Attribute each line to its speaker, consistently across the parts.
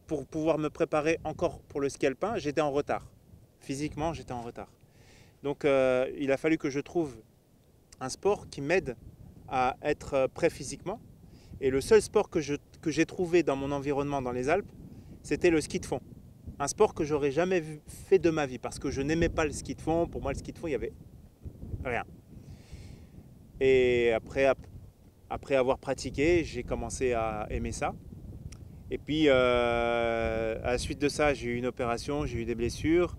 Speaker 1: pour pouvoir me préparer encore pour le ski alpin, j'étais en retard. Physiquement, j'étais en retard. Donc il a fallu que je trouve un sport qui m'aide à être prêt physiquement. Et le seul sport que j'ai trouvé dans mon environnement dans les Alpes, c'était le ski de fond. Un sport que j'aurais jamais fait de ma vie parce que je n'aimais pas le ski de fond. Pour moi, le ski de fond, il n'y avait rien. Et après avoir pratiqué, j'ai commencé à aimer ça. Et puis, à la suite de ça, j'ai eu une opération, j'ai eu des blessures.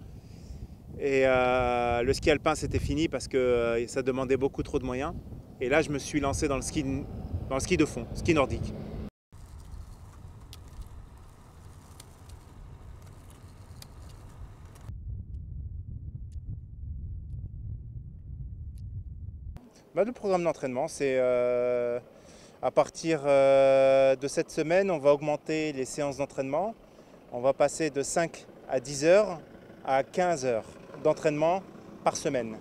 Speaker 1: Et le ski alpin, c'était fini parce que ça demandait beaucoup trop de moyens. Et là, je me suis lancé dans le ski de fond, ski nordique. Le programme d'entraînement, c'est à partir de cette semaine, on va augmenter les séances d'entraînement. On va passer de 5 à 10 heures à 15 heures d'entraînement par semaine,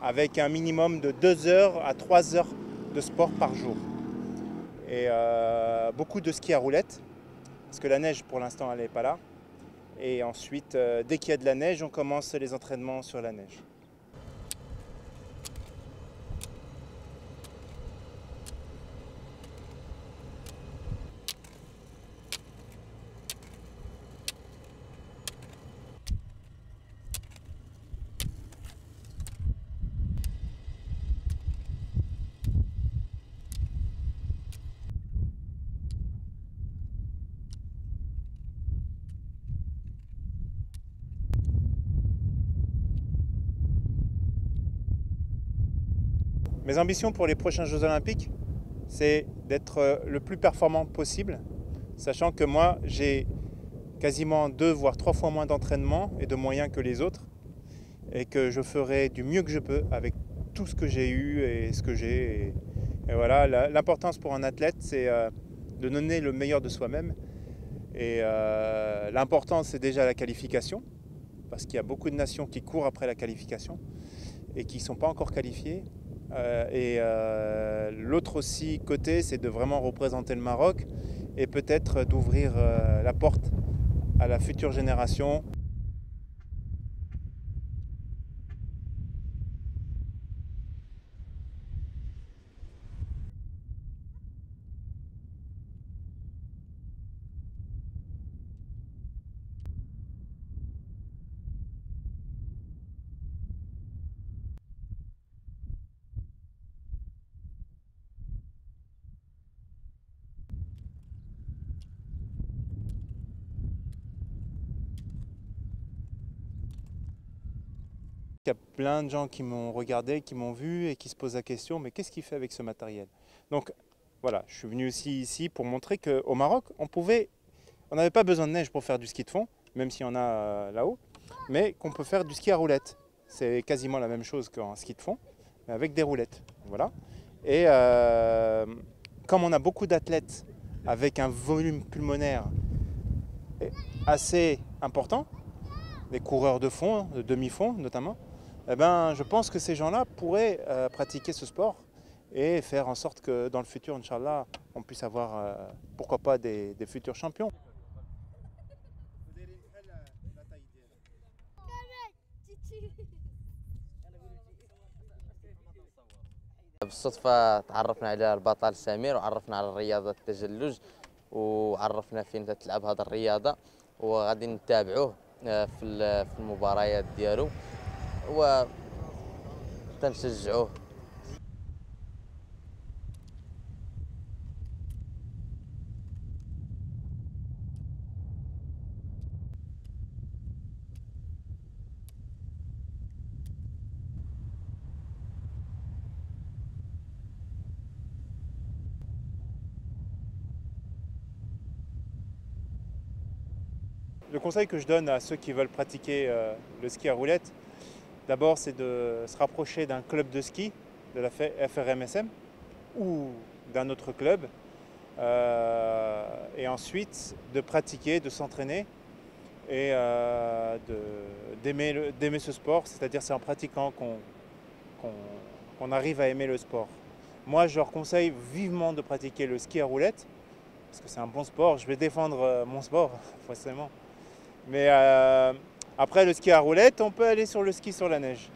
Speaker 1: avec un minimum de 2 heures à 3 heures de sport par jour. Et beaucoup de ski à roulettes, parce que la neige pour l'instant elle n'est pas là. Et ensuite, dès qu'il y a de la neige, on commence les entraînements sur la neige. Mes ambitions pour les prochains Jeux Olympiques, c'est d'être le plus performant possible, sachant que moi, j'ai quasiment 2 voire 3 fois moins d'entraînement et de moyens que les autres, et que je ferai du mieux que je peux avec tout ce que j'ai eu et ce que j'ai. Et voilà, l'importance pour un athlète, c'est de donner le meilleur de soi-même. Et l'important, c'est déjà la qualification, parce qu'il y a beaucoup de nations qui courent après la qualification et qui ne sont pas encore qualifiées. L'autre aussi côté, c'est de vraiment représenter le Maroc et peut-être d'ouvrir la porte à la future génération. Il y a plein de gens qui m'ont regardé, qui m'ont vu et qui se posent la question, mais qu'est-ce qu'il fait avec ce matériel? Donc voilà, je suis venu aussi ici pour montrer qu'au Maroc, on n'avait pas besoin de neige pour faire du ski de fond, même s'il y en a là-haut, mais qu'on peut faire du ski à roulettes. C'est quasiment la même chose qu'un ski de fond, mais avec des roulettes. Voilà. Et comme on a beaucoup d'athlètes avec un volume pulmonaire assez important, des coureurs de fond, de demi-fond notamment, eh ben, je pense que ces gens-là pourraient pratiquer ce sport et faire en sorte que dans le futur, Inch'Allah, on puisse avoir, pourquoi pas, des futurs champions.
Speaker 2: بالصدفة تعرفنا على البطل سمير وعرفنا على رياضة التجلج وعرفنا فين تلعب هذه الرياضة وغادي نتابعوه في المباريات ديالو وتنشجعوه.
Speaker 1: Le conseil que je donne à ceux qui veulent pratiquer le ski à roulettes, d'abord c'est de se rapprocher d'un club de ski, de la FRMSM ou d'un autre club, et ensuite de pratiquer, de s'entraîner et d'aimer ce sport, c'est-à-dire c'est en pratiquant qu'on arrive à aimer le sport. Moi je leur conseille vivement de pratiquer le ski à roulettes parce que c'est un bon sport. Je vais défendre mon sport, forcément. Mais après le ski à roulettes, on peut aller sur le ski sur la neige.